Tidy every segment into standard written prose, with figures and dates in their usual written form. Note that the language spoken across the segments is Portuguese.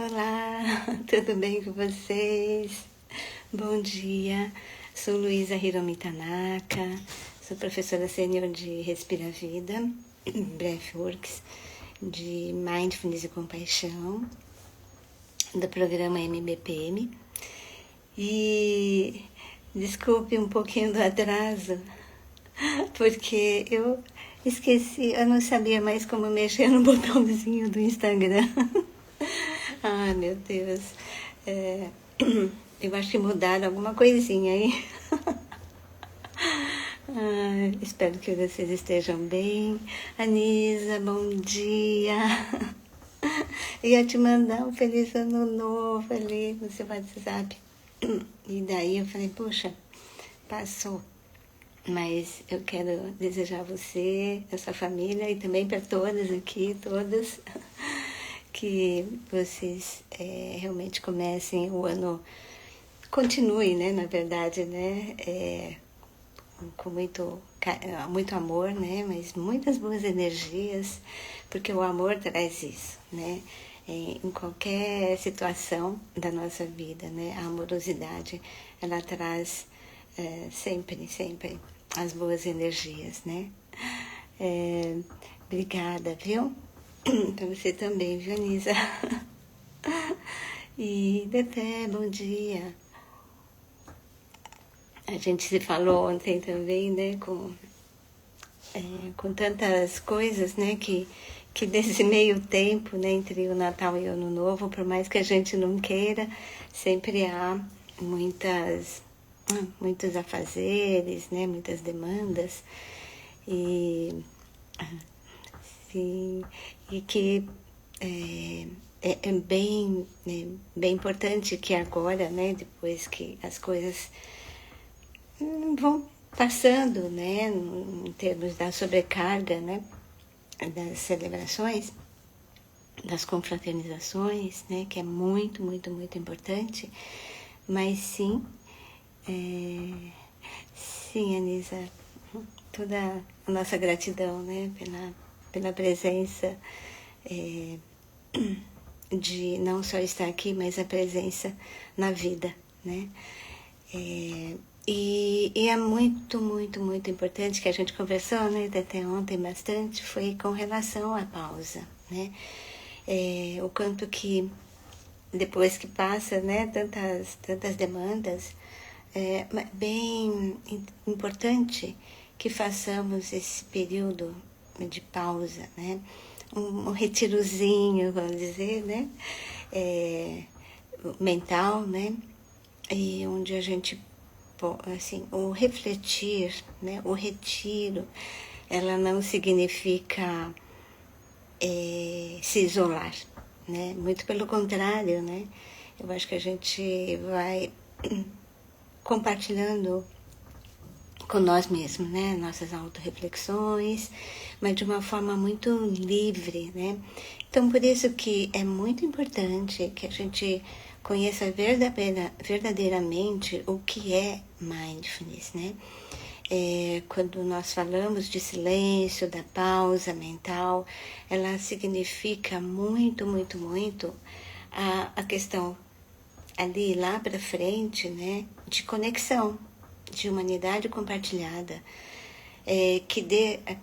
Olá, tudo bem com vocês? Bom dia, sou Luísa Hiromi Tanaka, sou professora sênior de Respira Vida, Breathworks, de Mindfulness e Compaixão, do programa MBPM. E desculpe um pouquinho do atraso, porque eu esqueci, eu não sabia mais como mexer no botãozinho do Instagram. Ai, meu Deus. Eu acho que mudaram alguma coisinha aí. Espero que vocês estejam bem. Anisa, bom dia. Ia te mandar um feliz ano novo ali no seu WhatsApp. E daí eu falei, poxa, passou. Mas eu quero desejar a você, a sua família e também para todas aqui, todas, que vocês realmente comecem o ano, continue, né, na verdade, né, com muito amor, né, mas muitas boas energias, porque o amor traz isso, né, em qualquer situação da nossa vida, né, a amorosidade, ela traz sempre as boas energias, né. Obrigada, viu? Para você também, viu, Anisa? E Deté, bom dia. A gente se falou ontem também, né, com tantas coisas, né, que desse meio tempo, né, entre o Natal e o Ano Novo, por mais que a gente não queira, sempre há muitos afazeres, né, muitas demandas, e sim, e que é bem importante que agora, né, depois que as coisas vão passando, né, em termos da sobrecarga, né, das celebrações, das confraternizações, né, que é muito importante, mas sim, Anisa, toda a nossa gratidão, né, pela presença de não só estar aqui, mas a presença na vida, né. E é muito importante, que a gente conversou, né, até ontem bastante, foi com relação à pausa, né. O quanto que depois que passa, né, tantas demandas, é bem importante que façamos esse período de pausa, né, um retirozinho, vamos dizer, né, mental, né, e onde a gente, assim, o refletir, né, o retiro, ela não significa se isolar, né, muito pelo contrário, né, eu acho que a gente vai compartilhando com nós mesmos, né, nossas autorreflexões, mas de uma forma muito livre, né. Então, por isso que é muito importante que a gente conheça verdadeiramente o que é mindfulness, né. Quando nós falamos de silêncio, da pausa mental, ela significa muito a questão ali lá para frente, né, de conexão, de humanidade compartilhada,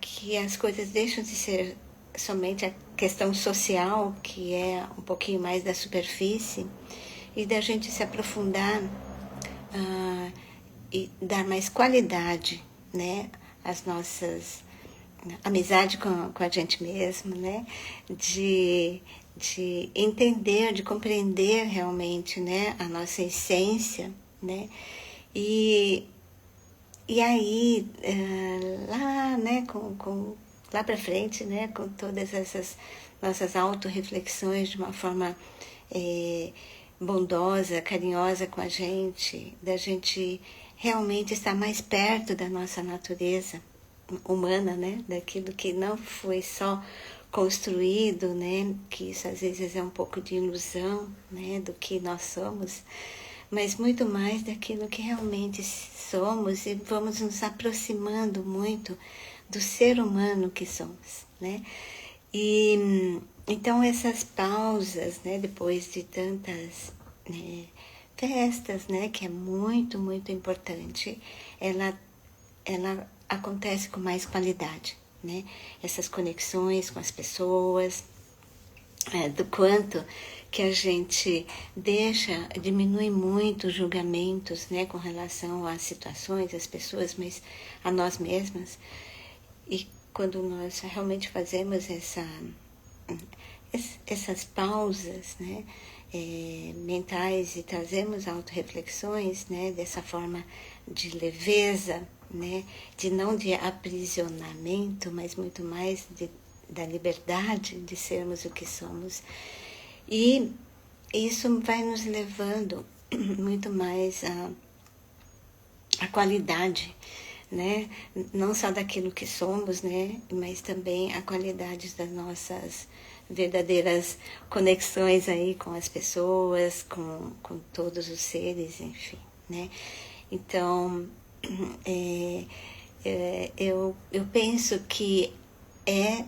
que as coisas deixam de ser somente a questão social, que é um pouquinho mais da superfície, e da gente se aprofundar e dar mais qualidade, né, às nossas amizade com a gente mesmo, né, de entender, de compreender realmente, né, a nossa essência, né, e aí lá, né, lá para frente, né, com todas essas nossas autorreflexões de uma forma bondosa, carinhosa com a gente, da gente realmente estar mais perto da nossa natureza humana, né, daquilo que não foi só construído, né, que isso às vezes é um pouco de ilusão, né, do que nós somos, mas muito mais daquilo que realmente somos, e vamos nos aproximando muito do ser humano que somos, né. E Então, essas pausas, né, depois de tantas, né, festas, né, que é muito, muito importante, ela acontece com mais qualidade, né? Essas conexões com as pessoas, do quanto que a gente diminui muito os julgamentos, né, com relação às situações, às pessoas, mas a nós mesmas. E quando nós realmente fazemos essas pausas, né, mentais, e trazemos autorreflexões, né, dessa forma de leveza, né, não de aprisionamento, mas muito mais da liberdade de sermos o que somos. E isso vai nos levando muito mais a qualidade, né? Não só daquilo que somos, né? Mas também a qualidade das nossas verdadeiras conexões aí com as pessoas, com todos os seres, enfim, né? Então, eu penso que é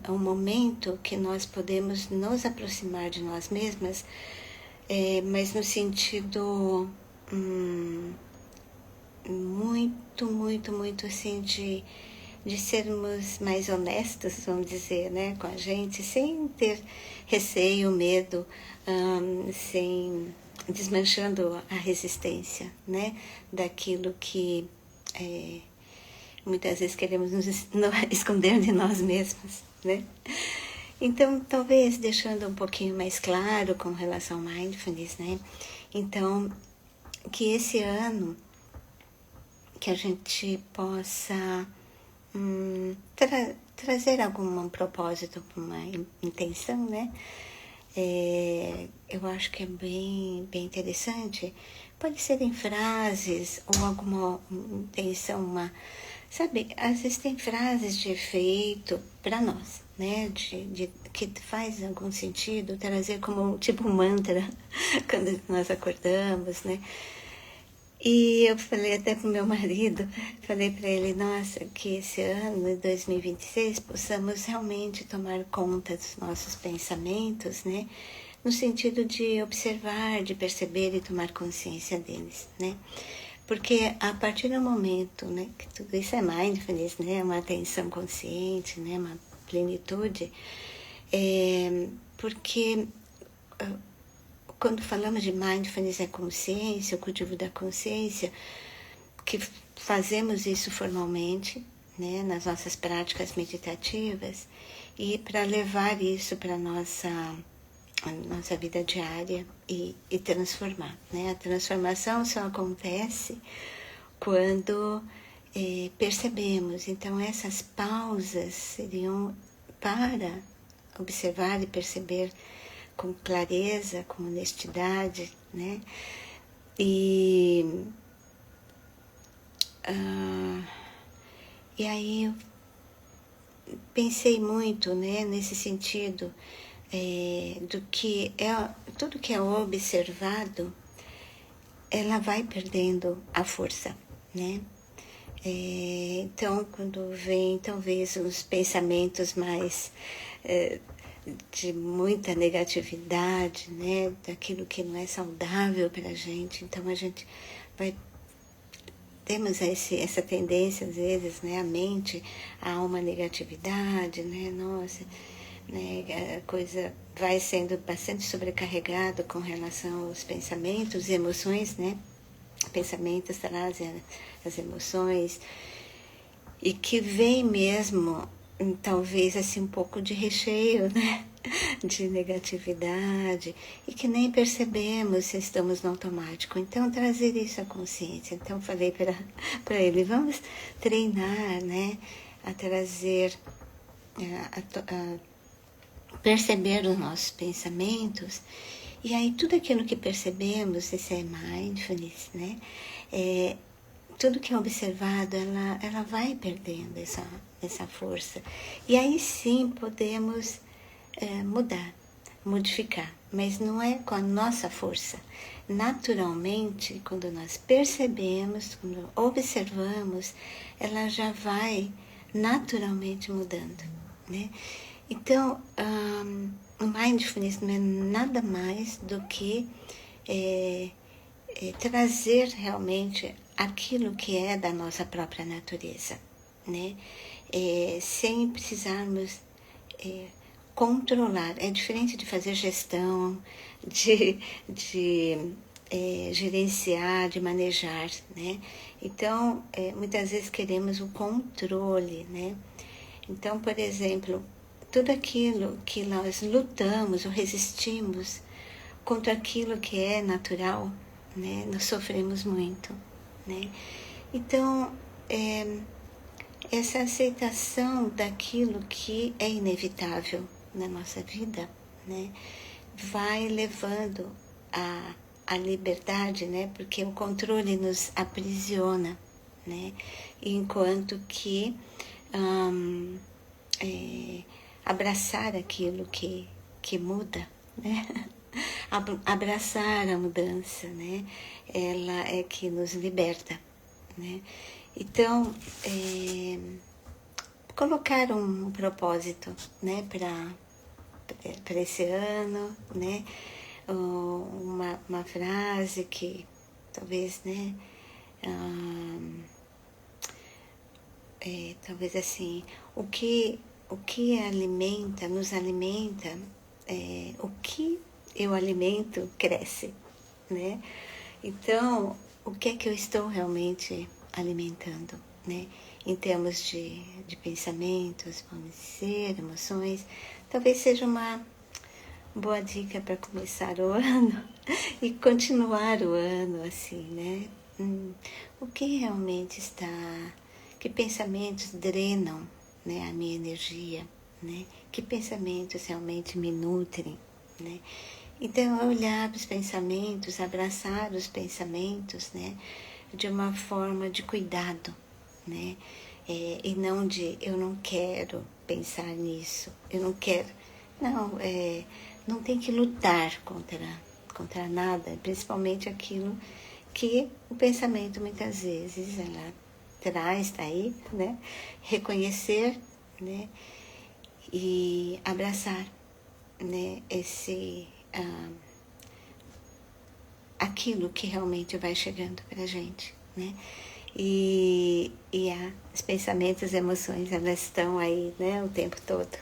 um momento que nós podemos nos aproximar de nós mesmas, mas no sentido muito, muito, muito assim de sermos mais honestos, vamos dizer, né, com a gente, sem ter receio, medo, sem desmanchando a resistência, né, daquilo que muitas vezes queremos nos esconder de nós mesmos, né? Então, talvez deixando um pouquinho mais claro com relação ao mindfulness, né? Então, que esse ano que a gente possa trazer algum propósito, uma intenção, né? Eu acho que é bem interessante. Pode ser em frases ou alguma intenção, sabe, às vezes tem frases de efeito para nós, né? Que faz algum sentido, trazer como tipo um mantra quando nós acordamos, né? E eu falei até pro meu marido, falei para ele, nossa, que esse ano, de 2026, possamos realmente tomar conta dos nossos pensamentos, né? No sentido de observar, de perceber e tomar consciência deles, né? Porque a partir do momento, né, que tudo isso é mindfulness, né? Uma atenção consciente, né? Uma plenitude, porque quando falamos de mindfulness, é consciência, o cultivo da consciência, que fazemos isso formalmente, né, nas nossas práticas meditativas, e para levar isso para a nossa vida diária e transformar, né? A transformação só acontece quando percebemos. Então, essas pausas seriam para observar e perceber com clareza, com honestidade, né? E aí eu pensei muito, né, nesse sentido do que tudo que é observado, ela vai perdendo a força, né? Então, quando vem talvez os pensamentos mais de muita negatividade, né, daquilo que não é saudável para a gente, então a gente temos essa tendência às vezes, né, a mente a uma negatividade, né, nossa, né, a coisa vai sendo bastante sobrecarregada com relação aos pensamentos e emoções, né, pensamentos trazem as emoções, e que vem mesmo, talvez assim, um pouco de recheio, né? De negatividade, e que nem percebemos se estamos no automático. Então, trazer isso à consciência. Então, falei para ele, vamos treinar, né? A trazer, a perceber os nossos pensamentos. E aí, tudo aquilo que percebemos, esse é mindfulness, né? Tudo que é observado, ela vai perdendo essa força. E aí sim podemos mudar, modificar, mas não é com a nossa força. Naturalmente, quando nós percebemos, quando observamos, ela já vai naturalmente mudando, né? Então, o Mindfulness não é nada mais do que trazer realmente aquilo que é da nossa própria natureza, né? Sem precisarmos controlar. É diferente de fazer gestão, de gerenciar, de manejar, né? Então, muitas vezes queremos o controle, né? Então, por exemplo, tudo aquilo que nós lutamos ou resistimos contra aquilo que é natural, né? Nós sofremos muito, né? Então, essa aceitação daquilo que é inevitável na nossa vida, né? Vai levando a liberdade, né? Porque o controle nos aprisiona, né? Enquanto que abraçar aquilo que muda, né? Abraçar a mudança, né? Ela é que nos liberta, né? Então, colocar um propósito, né? Para esse ano, né? Uma frase que talvez, né? Talvez assim, o que alimenta, nos alimenta, o que eu alimento cresce, né? Então, o que é que eu estou realmente alimentando, né? Em termos de pensamentos, vamos dizer, emoções, talvez seja uma boa dica para começar o ano e continuar o ano assim, né? O que realmente está, que pensamentos drenam, né, a minha energia, né? Que pensamentos realmente me nutrem, né? Então, olhar para os pensamentos, abraçar os pensamentos, né? De uma forma de cuidado, né? E não de eu não quero pensar nisso, eu não quero. Não, não tem que lutar contra nada, principalmente aquilo que o pensamento muitas vezes ela traz, está aí, né? Reconhecer, né? E abraçar, né? Aquilo que realmente vai chegando para a gente, né? E os pensamentos, as emoções, elas estão aí, né? O tempo todo.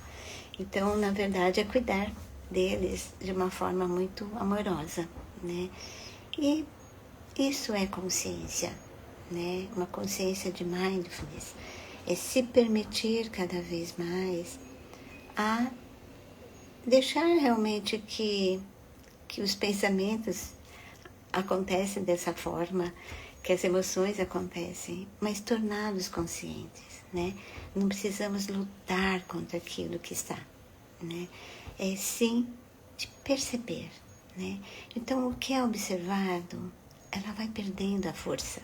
Então, na verdade, é cuidar deles de uma forma muito amorosa, né? E isso é consciência, né? Uma consciência de mindfulness. É se permitir cada vez mais a deixar realmente que os pensamentos acontecem dessa forma, que as emoções acontecem, mas torná-los conscientes, né? Não precisamos lutar contra aquilo que está, né? É sim de perceber, né? Então, o que é observado, ela vai perdendo a força,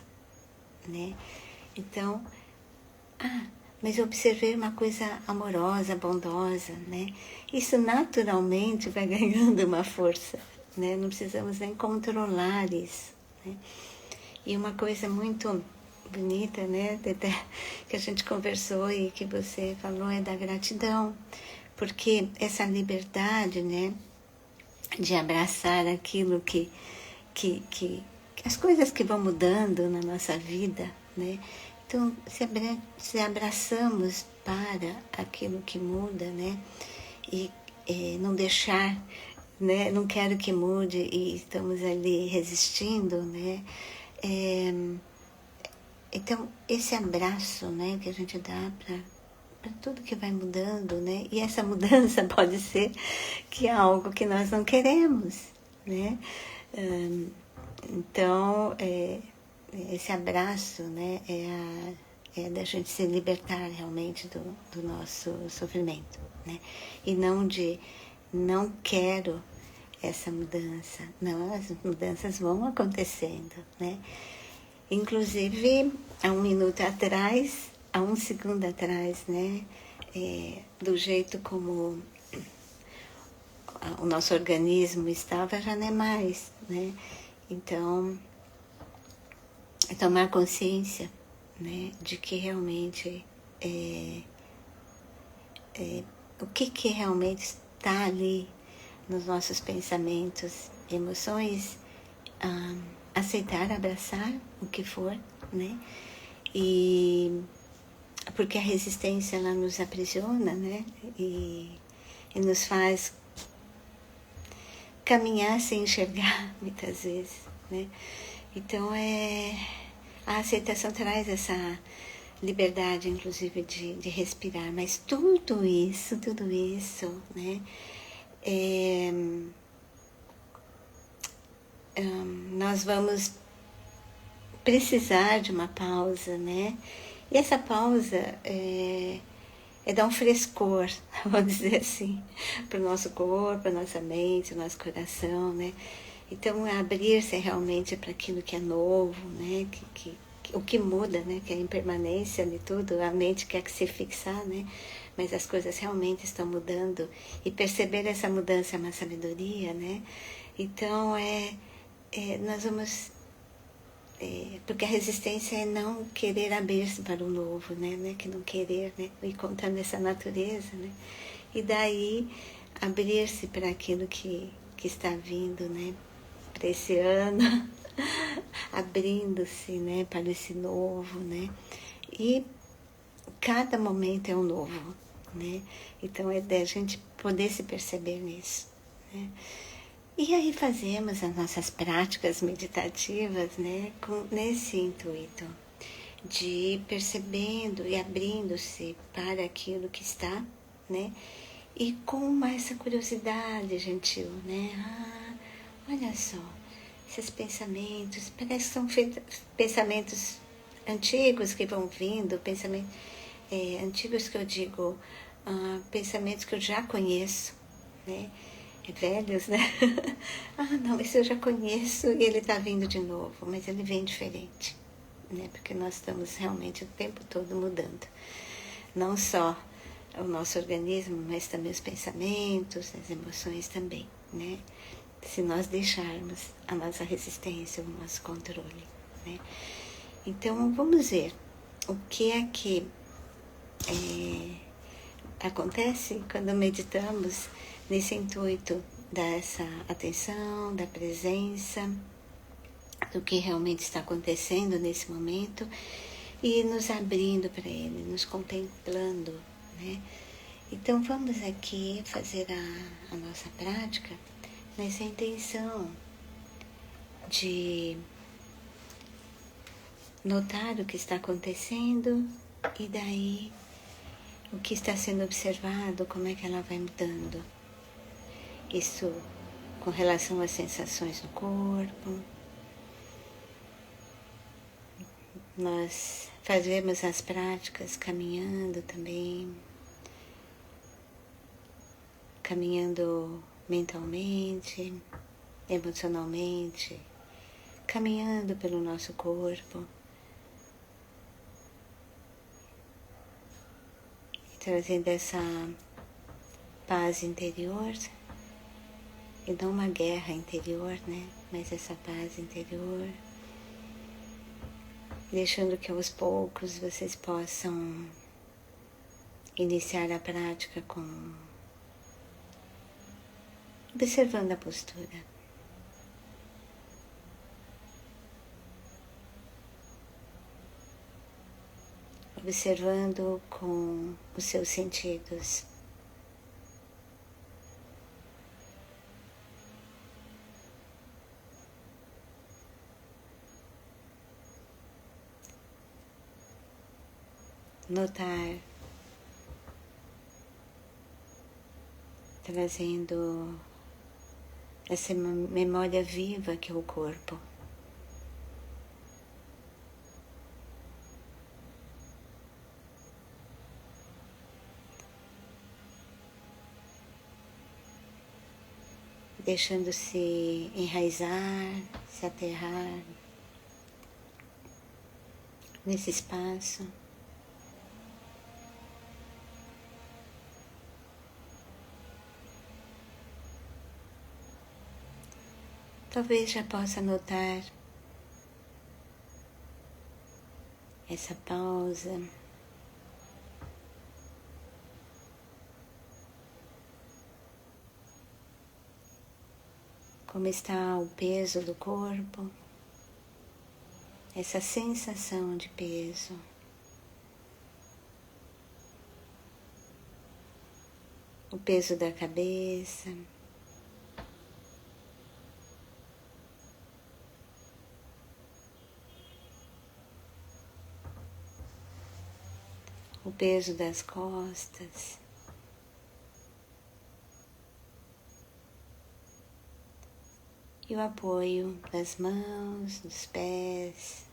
né? Então, mas eu observei uma coisa amorosa, bondosa, né? Isso naturalmente vai ganhando uma força, né? Não precisamos nem controlar isso, né? E uma coisa muito bonita, né, que a gente conversou e que você falou é da gratidão, porque essa liberdade, né, de abraçar aquilo que as coisas que vão mudando na nossa vida, né? Então, se abraçamos para aquilo que muda, né? E não deixar, né? Não quero que mude e estamos ali resistindo, né? Então, esse abraço, né, que a gente dá para tudo que vai mudando, né? E essa mudança pode ser que é algo que nós não queremos, né? Então, esse abraço, né, é da gente se libertar realmente do nosso sofrimento, né? E não de não quero essa mudança. Não, as mudanças vão acontecendo, né? Inclusive, há um minuto atrás, há um segundo atrás, né? Do jeito como o nosso organismo estava, já não é mais, né? Então, tomar consciência, né? De que realmente o que realmente está ali nos nossos pensamentos, emoções, aceitar, abraçar o que for, né? E porque a resistência ela nos aprisiona, né? E nos faz caminhar sem enxergar muitas vezes, né? Então a aceitação traz essa liberdade, inclusive, de respirar, mas tudo isso, né? Nós vamos precisar de uma pausa, né? E essa pausa é dar um frescor, vamos dizer assim, para o nosso corpo, para a nossa mente, o nosso coração, né? Então, abrir-se realmente para aquilo que é novo, né? O que muda, né? Que é a impermanência de tudo, a mente quer que se fixar, né? Mas as coisas realmente estão mudando e perceber essa mudança é uma sabedoria, né? Então, nós vamos... porque a resistência é não querer abrir-se para o novo, né? Que não querer, né? E contando essa natureza, né? E daí, abrir-se para aquilo que está vindo, né? Para esse ano, abrindo-se, né, para esse novo, né? E cada momento é um novo, né? Então é da gente poder se perceber nisso, né? E aí fazemos as nossas práticas meditativas, né, nesse intuito de ir percebendo e abrindo-se para aquilo que está, né? E com essa curiosidade gentil, né? Olha só, esses pensamentos, parece que são pensamentos antigos que vão vindo, pensamentos antigos que eu digo, pensamentos que eu já conheço, né? Velhos, né? Não, esse eu já conheço e ele está vindo de novo, mas ele vem diferente, né? Porque nós estamos realmente o tempo todo mudando. Não só o nosso organismo, mas também os pensamentos, as emoções também, né? Se nós deixarmos a nossa resistência, o nosso controle, né? Então, vamos ver o que é que acontece quando meditamos nesse intuito dessa atenção, da presença, do que realmente está acontecendo nesse momento e nos abrindo para ele, nos contemplando, né? Então vamos aqui fazer a nossa prática nessa intenção de notar o que está acontecendo e daí o que está sendo observado, como é que ela vai mudando. Isso com relação às sensações do corpo. Nós fazemos as práticas caminhando também, caminhando mentalmente, emocionalmente, caminhando pelo nosso corpo, trazendo essa paz interior, e não uma guerra interior, né? Mas essa paz interior, deixando que aos poucos vocês possam iniciar a prática com observando a postura. Observando com os seus sentidos. Notar, trazendo essa memória viva que é o corpo. Deixando-se enraizar, se aterrar nesse espaço. Talvez já possa notar essa pausa, como está o peso do corpo, essa sensação de peso. O peso da cabeça, o peso das costas, e o apoio das mãos, dos pés,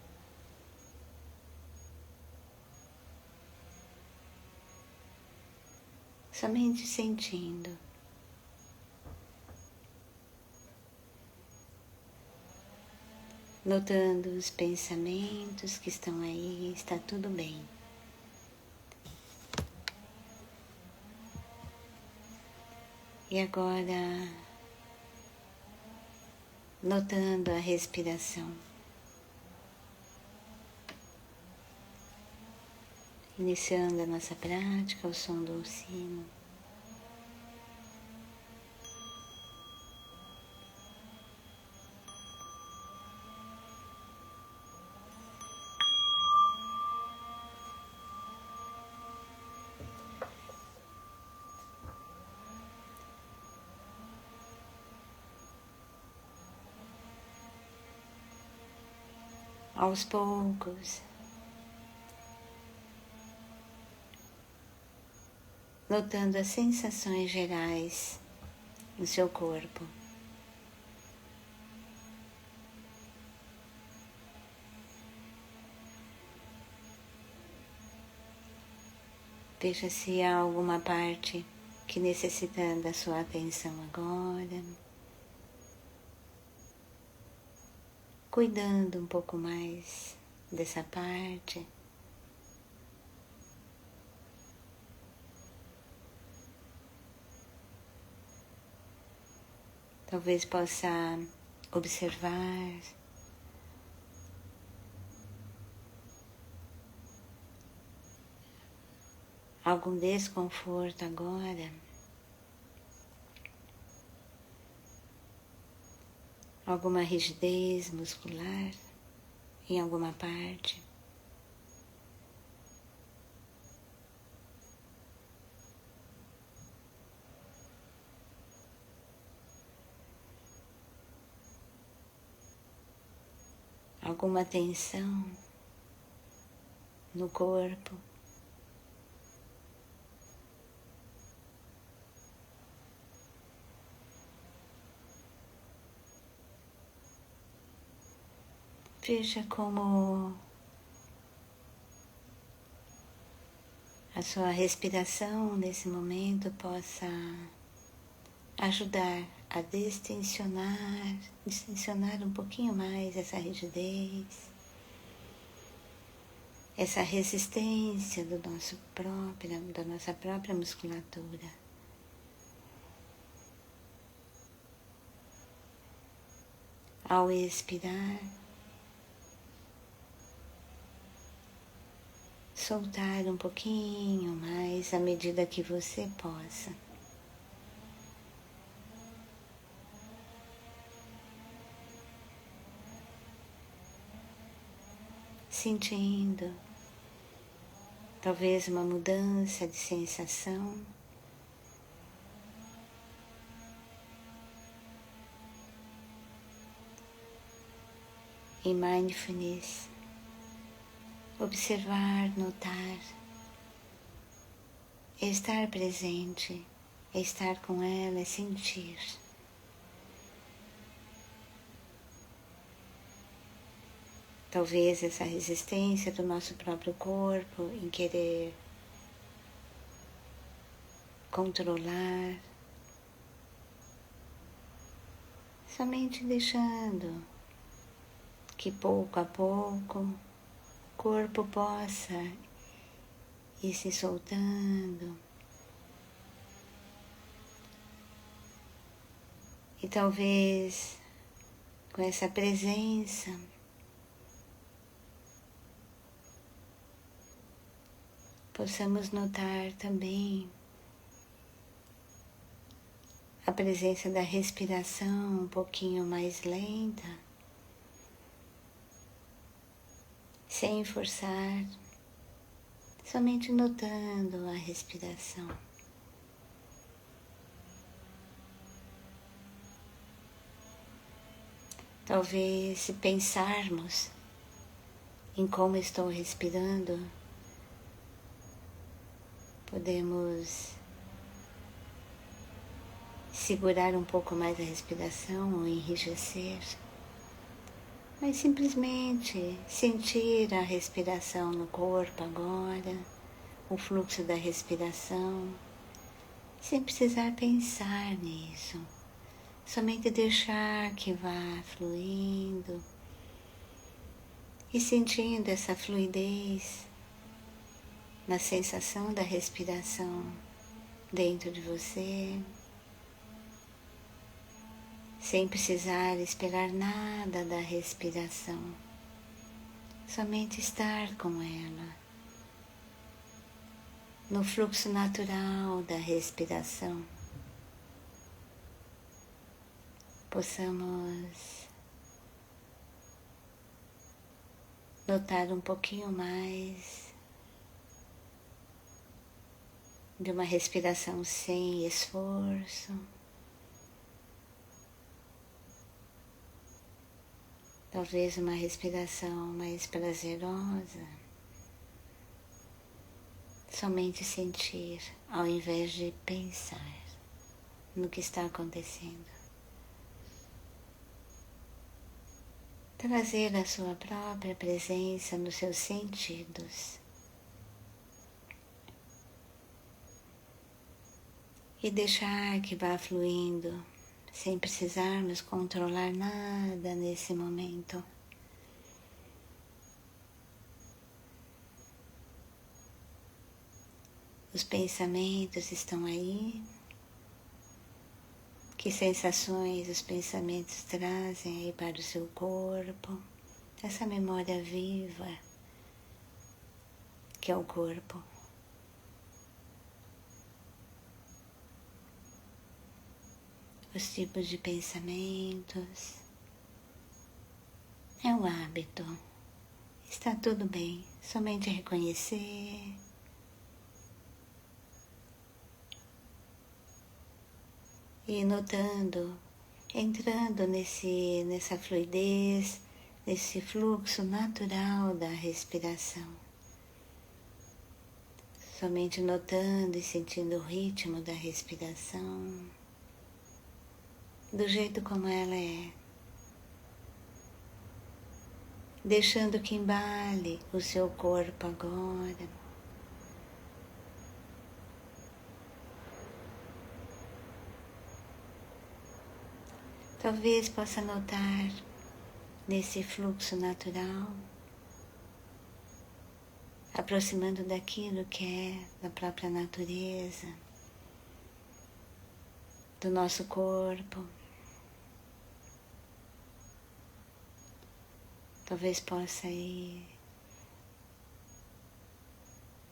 somente sentindo. Notando os pensamentos que estão aí, está tudo bem. E agora, notando a respiração. Iniciando a nossa prática, o som do sino. Aos poucos, notando as sensações gerais no seu corpo. Veja se há alguma parte que necessita da sua atenção agora. Cuidando um pouco mais dessa parte. Talvez possa observar algum desconforto agora, alguma rigidez muscular em alguma parte. Alguma tensão no corpo. Veja como a sua respiração nesse momento possa ajudar a distensionar um pouquinho mais essa rigidez, essa resistência da nossa própria musculatura. Ao expirar, soltar um pouquinho mais à medida que você possa. Sentindo talvez uma mudança de sensação. Em mindfulness, observar, notar, estar presente, estar com ela, é sentir. Talvez essa resistência do nosso próprio corpo em querer controlar, somente deixando que pouco a pouco o corpo possa ir se soltando e talvez com essa presença possamos notar também a presença da respiração um pouquinho mais lenta, sem forçar, somente notando a respiração. Talvez, se pensarmos em como estou respirando, podemos segurar um pouco mais a respiração ou enrijecer, mas simplesmente sentir a respiração no corpo agora, o fluxo da respiração, sem precisar pensar nisso, somente deixar que vá fluindo e sentindo essa fluidez na sensação da respiração dentro de você, sem precisar esperar nada da respiração, somente estar com ela, no fluxo natural da respiração. Possamos notar um pouquinho mais de uma respiração sem esforço, talvez uma respiração mais prazerosa, somente sentir ao invés de pensar no que está acontecendo. Trazer a sua própria presença nos seus sentidos e deixar que vá fluindo, sem precisarmos controlar nada nesse momento. Os pensamentos estão aí. Que sensações os pensamentos trazem aí para o seu corpo? Essa memória viva que é o corpo. Os tipos de pensamentos. É um hábito. Está tudo bem. Somente reconhecer. E notando, entrando nessa fluidez, nesse fluxo natural da respiração. Somente notando e sentindo o ritmo da respiração, do jeito como ela é. Deixando que embale o seu corpo agora. Talvez possa notar nesse fluxo natural, aproximando daquilo que é da própria natureza, do nosso corpo. Talvez possa ir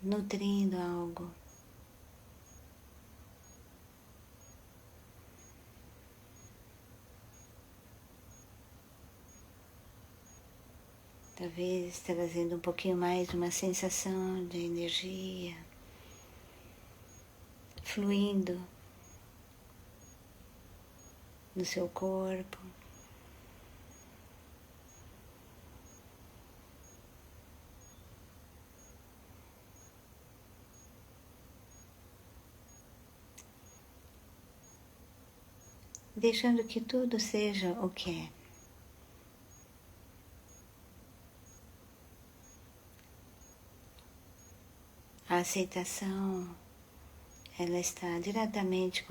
nutrindo algo. Talvez trazendo um pouquinho mais de uma sensação de energia, fluindo no seu corpo. Deixando que tudo seja o que é. A aceitação, ela está diretamente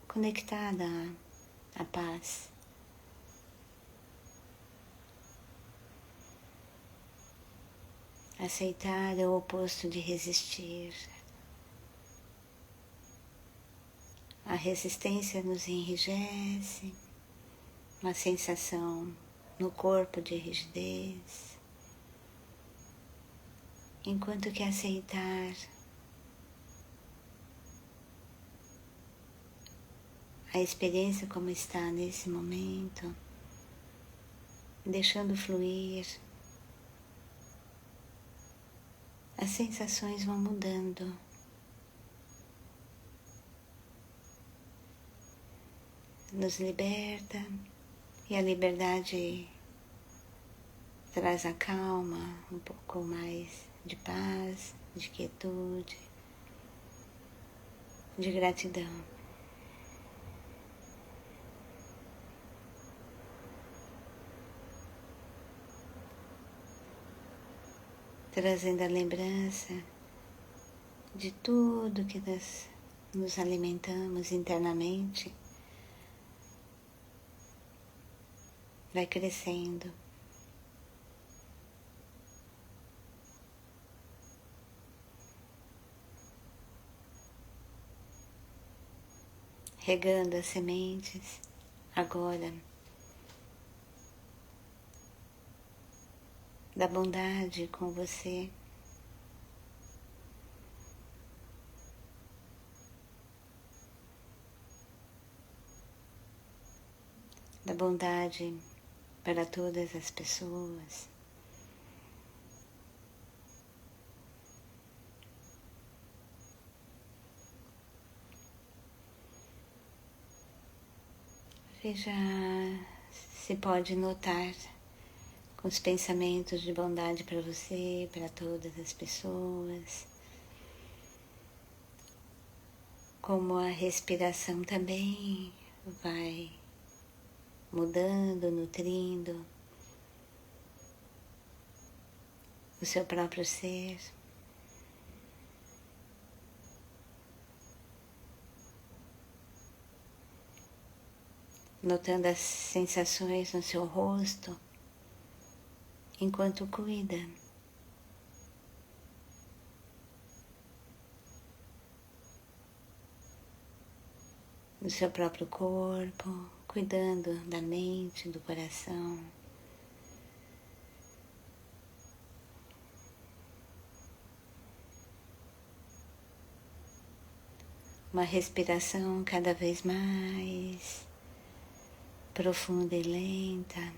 conectada à paz. Aceitar é o oposto de resistir. A resistência nos enrijece, uma sensação no corpo de rigidez, enquanto que aceitar a experiência como está nesse momento, deixando fluir, as sensações vão mudando. Nos liberta e a liberdade traz a calma, um pouco mais de paz, de quietude, de gratidão. Trazendo a lembrança de tudo que nós nos alimentamos internamente, vai crescendo. Regando as sementes agora da bondade com você, da bondade para todas as pessoas. Veja se pode notar com os pensamentos de bondade para você, para todas as pessoas, como a respiração também vai mudando, nutrindo o seu próprio ser. Notando as sensações no seu rosto enquanto cuida. Do seu próprio corpo, cuidando da mente, do coração. Uma respiração cada vez mais profunda e lenta,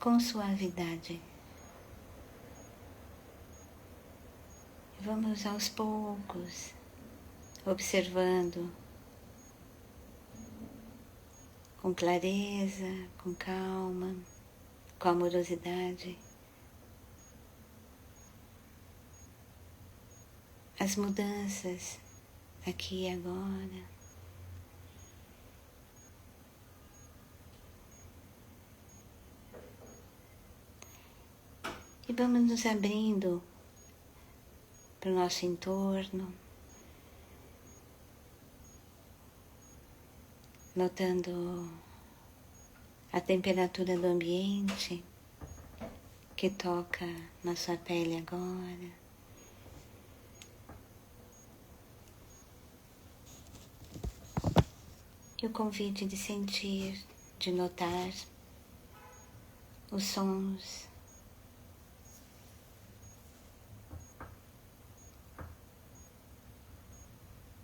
com suavidade. Vamos aos poucos, observando com clareza, com calma, com amorosidade, as mudanças aqui e agora. E vamos nos abrindo para o nosso entorno, notando a temperatura do ambiente que toca na sua pele agora. E o convite de sentir, de notar os sons,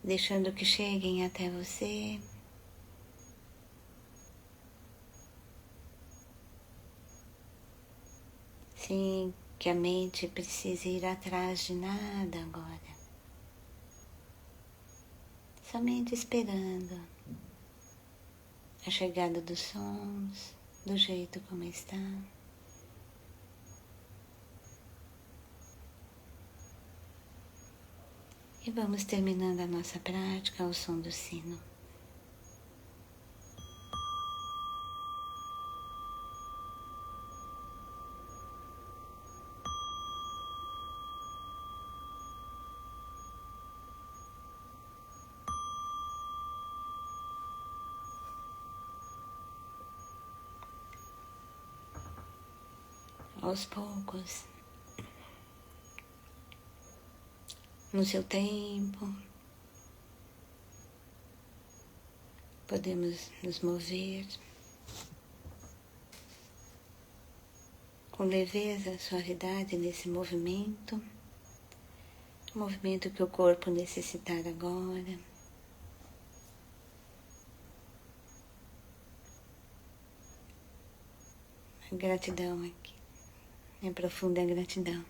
deixando que cheguem até você. Sem que a mente precise ir atrás de nada agora. Somente esperando a chegada dos sons, do jeito como está. E vamos terminando a nossa prática ao som do sino. Aos poucos, no seu tempo, podemos nos mover com leveza, suavidade nesse movimento, o movimento que o corpo necessitar agora. A gratidão aqui. Minha profunda gratidão.